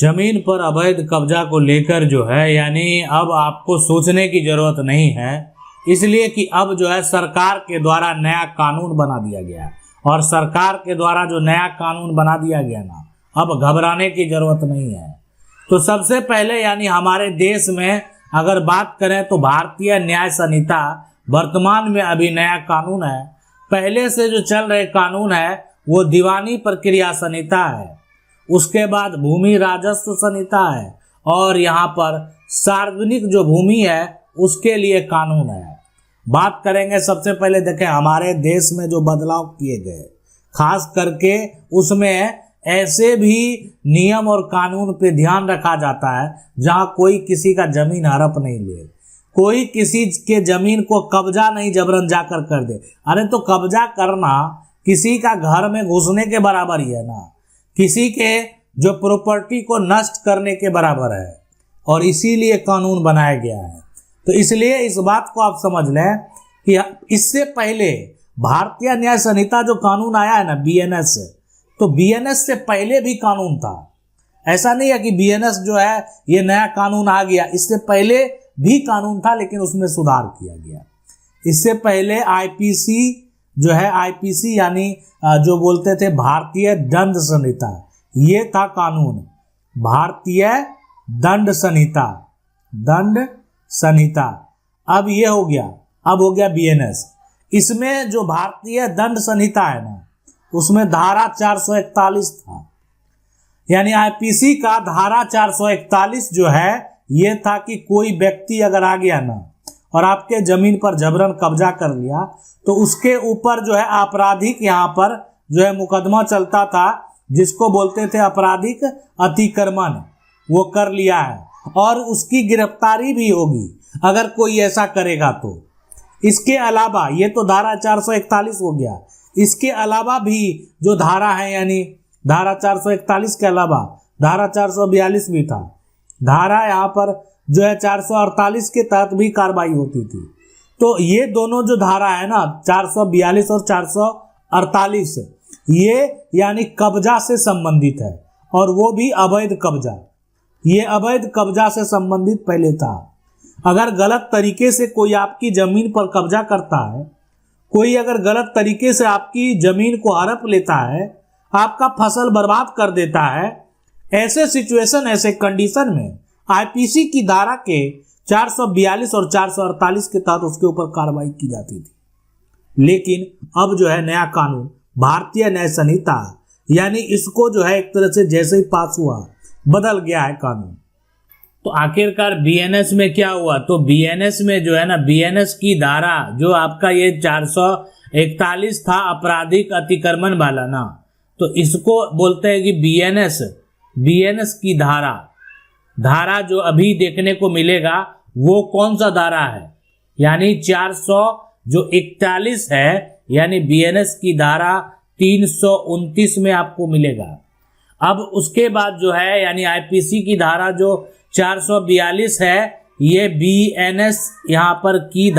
जमीन पर अवैध कब्जा को लेकर जो है यानी अब आपको सोचने की जरूरत नहीं है, इसलिए कि अब जो है सरकार के द्वारा नया कानून बना दिया गया। और सरकार के द्वारा जो नया कानून बना दिया गया ना, अब घबराने की जरूरत नहीं है। तो सबसे पहले यानी हमारे देश में अगर बात करें तो भारतीय न्याय संहिता वर्तमान में अभी नया कानून है। पहले से जो चल रहे कानून है वो दीवानी प्रक्रिया संहिता है, उसके बाद भूमि राजस्व संहिता है, और यहाँ पर सार्वजनिक जो भूमि है उसके लिए कानून है। बात करेंगे सबसे पहले, देखें हमारे देश में जो बदलाव किए गए, खास करके उसमें ऐसे भी नियम और कानून पे ध्यान रखा जाता है जहां कोई किसी का जमीन हड़प नहीं ले, कोई किसी के जमीन को कब्जा नहीं जबरन जाकर कर दे। अरे तो कब्जा करना किसी का घर में घुसने के बराबर ही है ना, किसी के जो प्रॉपर्टी को नष्ट करने के बराबर है, और इसीलिए कानून बनाया गया है। तो इसलिए इस बात को आप समझ लें कि इससे पहले भारतीय न्याय संहिता जो कानून आया है ना बीएनएस, तो बीएनएस से पहले भी कानून था। ऐसा नहीं है कि बीएनएस जो है ये नया कानून आ गया, इससे पहले भी कानून था लेकिन उसमें सुधार किया गया। इससे पहले आईपीसी जो है, आईपीसी यानी जो बोलते थे भारतीय दंड संहिता, ये था कानून, भारतीय दंड संहिता, दंड संहिता। अब ये हो गया, अब हो गया बीएनएस। इसमें जो भारतीय दंड संहिता है ना, उसमें धारा 441 था, यानी आईपीसी का धारा 441 जो है ये था कि कोई व्यक्ति अगर आ गया ना और आपके जमीन पर जबरन कब्जा कर लिया तो उसके ऊपर जो है आपराधिक यहाँ पर जो है मुकदमा चलता था, जिसको बोलते थे आपराधिक अतिक्रमण, वो कर लिया है और उसकी गिरफ्तारी भी होगी अगर कोई ऐसा करेगा तो। इसके अलावा ये तो धारा 441 हो गया, इसके अलावा भी जो धारा है यानी धारा 441 के अलावा धारा 442 भी था। धारा यहाँ पर जो है 448 के तहत भी कार्रवाई होती थी। तो ये दोनों जो धारा है ना 442 और 448, ये यानी कब्जा से संबंधित है, और वो भी अवैध कब्जा। ये अवैध कब्जा से संबंधित पहले था। अगर गलत तरीके से कोई आपकी जमीन पर कब्जा करता है, कोई अगर गलत तरीके से आपकी जमीन को हड़प लेता है, आपका फसल बर्बाद कर देता है, ऐसे सिचुएशन, ऐसे कंडीशन में आईपीसी की धारा के 442 और 448 के तहत उसके ऊपर कार्रवाई की जाती थी। लेकिन अब जो है नया कानून भारतीय न्याय संहिता, यानी इसको जो है एक तरह से जैसे ही पास हुआ बदल गया है कानून। तो आखिरकार बीएनएस में क्या हुआ, तो बीएनएस में जो है ना, बीएनएस की धारा जो आपका ये 441 था आपराधिक अतिक्रमण वाला ना, तो इसको बोलते हैं कि बीएनएस की धारा जो अभी देखने को मिलेगा वो कौन सा धारा है, यानी 441 है, यानी बीएनएस की धारा 329 में आपको मिलेगा। अब उसके बाद जो है यानी आईपीसी की धारा जो 442 है, ये बीएनएस यहाँ पर की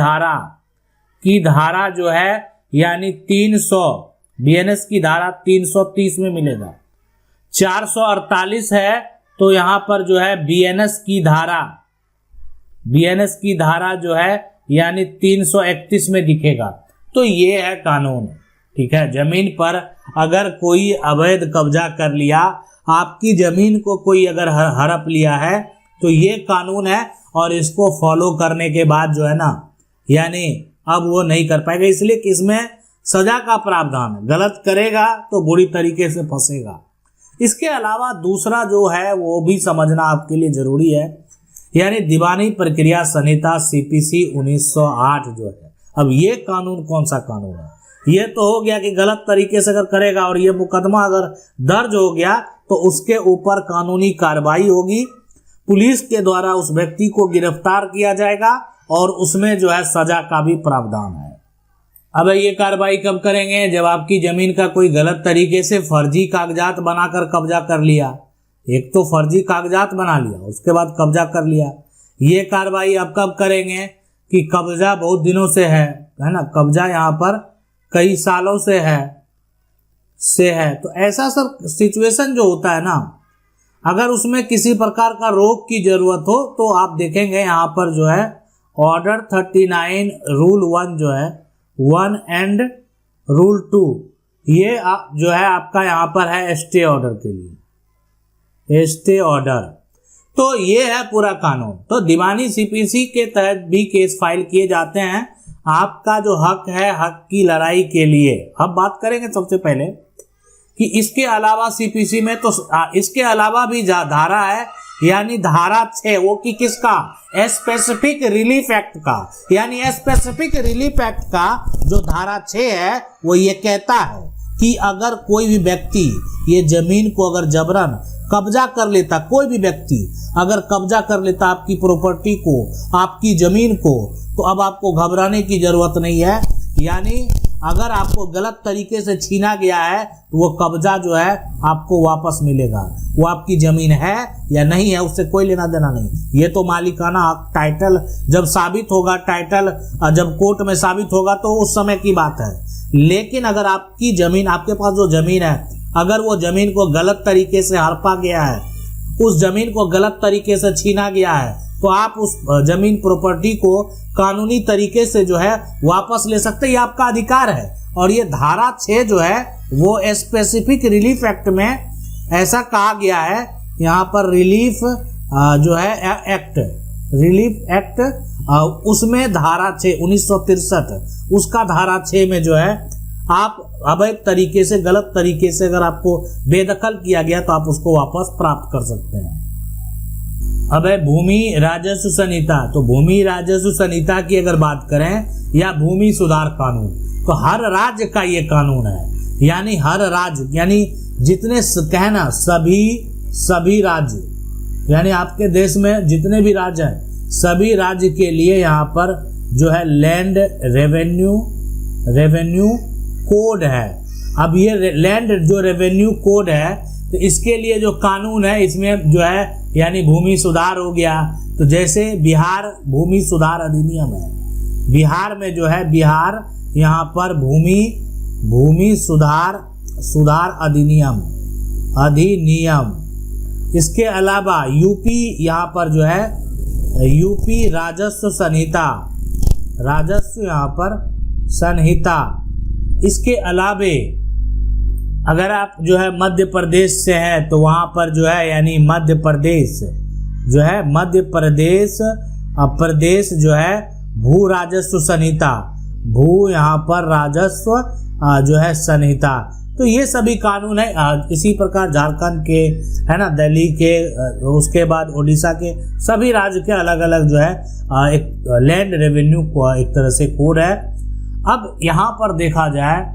धारा जो है यानी 300, बीएनएस की धारा 330 में मिलेगा। 448 है तो यहाँ पर जो है बीएनएस की धारा जो है यानी 331 में दिखेगा। तो ये है कानून, ठीक है। जमीन पर अगर कोई अवैध कब्जा कर लिया, आपकी जमीन को कोई अगर हड़प लिया है, तो ये कानून है, और इसको फॉलो करने के बाद जो है ना, यानी अब वो नहीं कर पाएगा, इसलिए कि इसमें सजा का प्रावधान है। गलत करेगा तो बुरी तरीके से फंसेगा। इसके अलावा दूसरा जो है वो भी समझना आपके लिए जरूरी है, यानी दीवानी प्रक्रिया संहिता सीपीसी 1908 जो है। अब ये कानून कौन सा कानून है? ये तो हो गया कि गलत तरीके से अगर करेगा और ये मुकदमा अगर दर्ज हो गया तो उसके ऊपर कानूनी कार्रवाई होगी, पुलिस के द्वारा उस व्यक्ति को गिरफ्तार किया जाएगा और उसमें जो है सजा का भी प्रावधान है। अब ये कार्रवाई कब करेंगे? जब आपकी जमीन का कोई गलत तरीके से फर्जी कागजात बनाकर कब्जा कर लिया। एक तो फर्जी कागजात बना लिया, उसके बाद कब्जा कर लिया। ये कार्रवाई अब कब करेंगे कि कब्जा बहुत दिनों से है ना, कब्जा यहाँ पर कई सालों से है। तो ऐसा सब सिचुएशन जो होता है ना, अगर उसमें किसी प्रकार का रोक की जरूरत हो तो आप देखेंगे यहाँ पर जो है ऑर्डर 39 रूल 1 जो है 1 एंड रूल 2 ये जो है आपका यहाँ पर है स्टे ऑर्डर के लिए, स्टे ऑर्डर। तो ये है पूरा कानून। तो दीवानी सीपीसी के तहत भी केस फाइल किए जाते हैं आपका जो हक है, हक की लड़ाई के लिए। अब बात करेंगे सबसे पहले कि इसके अलावा सीपीसी में तो इसके अलावा भी धारा है, यानी धारा 6 वो कि किसका, स्पेसिफिक रिलीफ एक्ट का। यानी स्पेसिफिक रिलीफ एक्ट का जो धारा 6 है वो ये कहता है कि अगर कोई भी व्यक्ति ये जमीन को अगर जबरन कब्जा कर लेता, कोई भी व्यक्ति अगर कब्जा कर लेता आपकी प्रॉपर्टी को, आपकी जमीन को, तो अब आपको घबराने की जरूरत नहीं है। यानी अगर आपको गलत तरीके से छीना गया है तो वो कब्जा जो है आपको वापस मिलेगा। वो आपकी जमीन है या नहीं है उससे कोई लेना देना नहीं। ये तो मालिकाना हक, टाइटल जब साबित होगा, टाइटल जब कोर्ट में साबित होगा तो उस समय की बात है। लेकिन अगर आपकी जमीन, आपके पास जो जमीन है, अगर वो जमीन को गलत तरीके से हड़पा गया है, उस जमीन को गलत तरीके से छीना गया है, तो आप उस जमीन प्रॉपर्टी को कानूनी तरीके से जो है वापस ले सकते हैं। ये आपका अधिकार है। और ये धारा 6 जो है वो स्पेसिफिक रिलीफ एक्ट में ऐसा कहा गया है, यहाँ पर रिलीफ जो है एक्ट, रिलीफ एक्ट उसमें धारा 6 1963 उसका धारा 6 में जो है आप अवैध तरीके से, गलत तरीके से अगर आपको बेदखल किया गया तो आप उसको वापस प्राप्त कर सकते हैं। अब है भूमि राजस्व संहिता। तो भूमि राजस्व संहिता की अगर बात करें या भूमि सुधार कानून, तो हर राज्य का ये कानून है। यानी हर राज्य, यानी जितने कहना सभी राज्य, यानी आपके देश में जितने भी राज्य हैं सभी राज्य के लिए यहाँ पर जो है लैंड रेवेन्यू कोड है। अब ये लैंड जो रेवेन्यू कोड है तो इसके लिए जो कानून है इसमें जो है यानी भूमि सुधार हो गया। तो जैसे बिहार भूमि सुधार अधिनियम है, बिहार में जो है बिहार यहाँ पर भूमि सुधार अधिनियम। इसके अलावा यूपी यहाँ पर जो है यूपी राजस्व यहाँ पर संहिता। इसके अलावे अगर आप जो है मध्य प्रदेश से हैं तो वहाँ पर जो है यानी मध्य प्रदेश प्रदेश जो है भू राजस्व संहिता, भू यहाँ पर राजस्व जो है संहिता। तो ये सभी कानून है। इसी प्रकार झारखंड के है ना, दिल्ली के, उसके बाद उड़ीसा के सभी राज्य के अलग अलग जो है एक लैंड रेवेन्यू को एक तरह से कोड है। अब यहाँ पर देखा जाए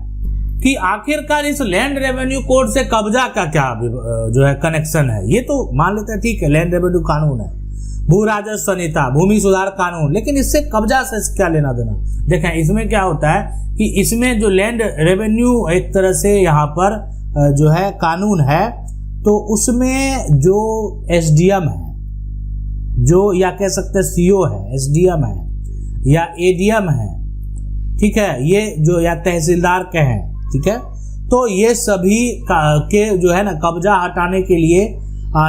कि आखिरकार इस लैंड रेवेन्यू कोड से कब्जा का क्या जो है कनेक्शन है। ये तो मान लेते हैं ठीक है लैंड रेवेन्यू कानून है, भू राजस्व संहिता, भूमि सुधार कानून, लेकिन इससे कब्जा से क्या लेना देना। देखें इसमें क्या होता है कि इसमें जो लैंड रेवेन्यू एक तरह से यहाँ पर जो है कानून है, तो उसमें जो एसडीएम है, जो या कह सकते सीओ है, एसडीएम है या एडीएम है, ठीक है, ये जो या तहसीलदार के हैं, ठीक है, तो ये सभी के जो है ना कब्जा हटाने के लिए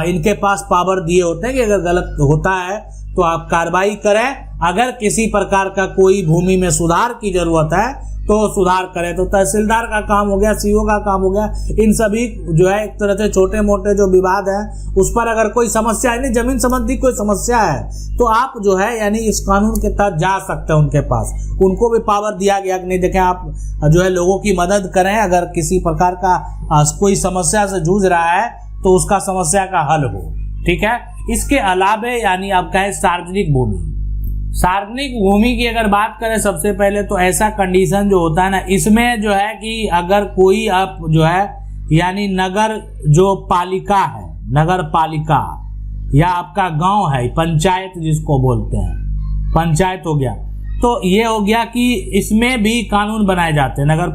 इनके पास पावर दिए होते हैं कि अगर गलत होता है तो आप कार्रवाई करें। अगर किसी प्रकार का कोई भूमि में सुधार की जरूरत है तो सुधार करें। तो तहसीलदार का काम हो गया, सीओ का काम हो गया। इन सभी जो है एक तरह से छोटे मोटे जो विवाद हैं उस पर अगर कोई समस्या है, नहीं जमीन संबंधी कोई समस्या है, तो आप जो है यानी इस कानून के तहत जा सकते हैं उनके पास। उनको भी पावर दिया गया कि नहीं देखें आप जो है लोगों की मदद करें, अगर किसी प्रकार का कोई समस्या से जूझ रहा है तो उसका समस्या का हल हो, ठीक है। इसके अलावे यानी आपका है सार्वजनिक भूमि। सार्वजनिक भूमि की अगर बात करें सबसे पहले तो ऐसा कंडीशन जो होता है ना, इसमें जो है कि अगर कोई आप जो है यानी नगर जो पालिका है, नगर पालिका या आपका गांव है, पंचायत जिसको बोलते हैं, पंचायत हो गया, तो ये हो गया कि इसमें भी कानून बनाए जाते हैं। नगर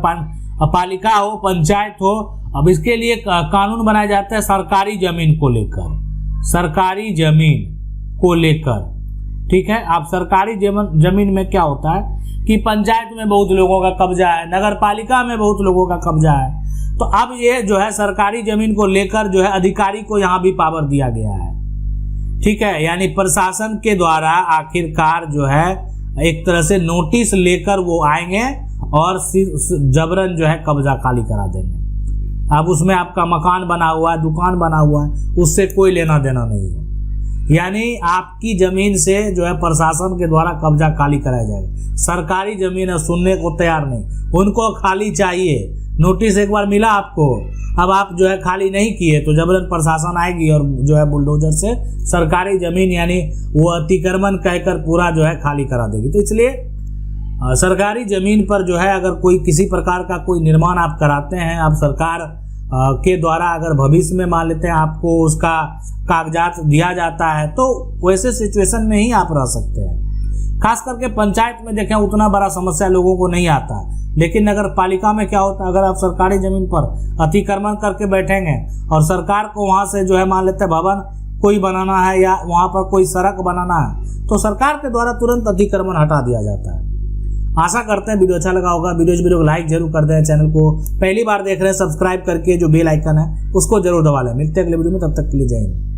पालिका हो, पंचायत हो, अब इसके लिए कानून बनाए जाते हैं सरकारी जमीन को लेकर, सरकारी जमीन को लेकर, ठीक है। आप सरकारी जमीन में क्या होता है कि पंचायत में बहुत लोगों का कब्जा है, नगर पालिका में बहुत लोगों का कब्जा है, तो अब ये जो है सरकारी जमीन को लेकर जो है अधिकारी को यहाँ भी पावर दिया गया है, ठीक है। यानी प्रशासन के द्वारा आखिरकार जो है एक तरह से नोटिस लेकर वो आएंगे और जबरन जो है कब्जा खाली करा देंगे। अब उसमें आपका मकान बना हुआ है, दुकान बना हुआ है, उससे कोई लेना देना नहीं है। यानी आपकी जमीन से जो है प्रशासन के द्वारा कब्जा खाली कराया जाएगा। सरकारी जमीन है, सुनने को तैयार नहीं, उनको खाली चाहिए। नोटिस एक बार मिला आपको, अब आप जो है खाली नहीं किए तो जबरन प्रशासन आएगी और जो है बुलडोजर से सरकारी जमीन यानी वो अतिक्रमण कहकर पूरा जो है खाली करा देगी। तो इसलिए सरकारी जमीन पर जो है अगर कोई किसी प्रकार का कोई निर्माण आप कराते हैं, आप सरकार के द्वारा अगर भविष्य में मान लेते हैं आपको उसका कागजात दिया जाता है, तो वैसे सिचुएशन में ही आप रह सकते हैं। खास करके पंचायत में देखें उतना बड़ा समस्या लोगों को नहीं आता, लेकिन नगर पालिका में क्या होता है, अगर आप सरकारी जमीन पर अतिक्रमण करके बैठेंगे और सरकार को वहां से जो है मान लेते हैं भवन कोई बनाना है या वहां पर कोई सड़क बनाना है, तो सरकार के द्वारा तुरंत अतिक्रमण हटा दिया जाता है। आशा करते हैं वीडियो अच्छा लगा होगा। वीडियो को लाइक जरूर कर दें। चैनल को पहली बार देख रहे हैं सब्सक्राइब करके जो बेल आइकन है उसको जरूर दबा लें। मिलते हैं अगले वीडियो में, तब तक के लिए जय हिंद।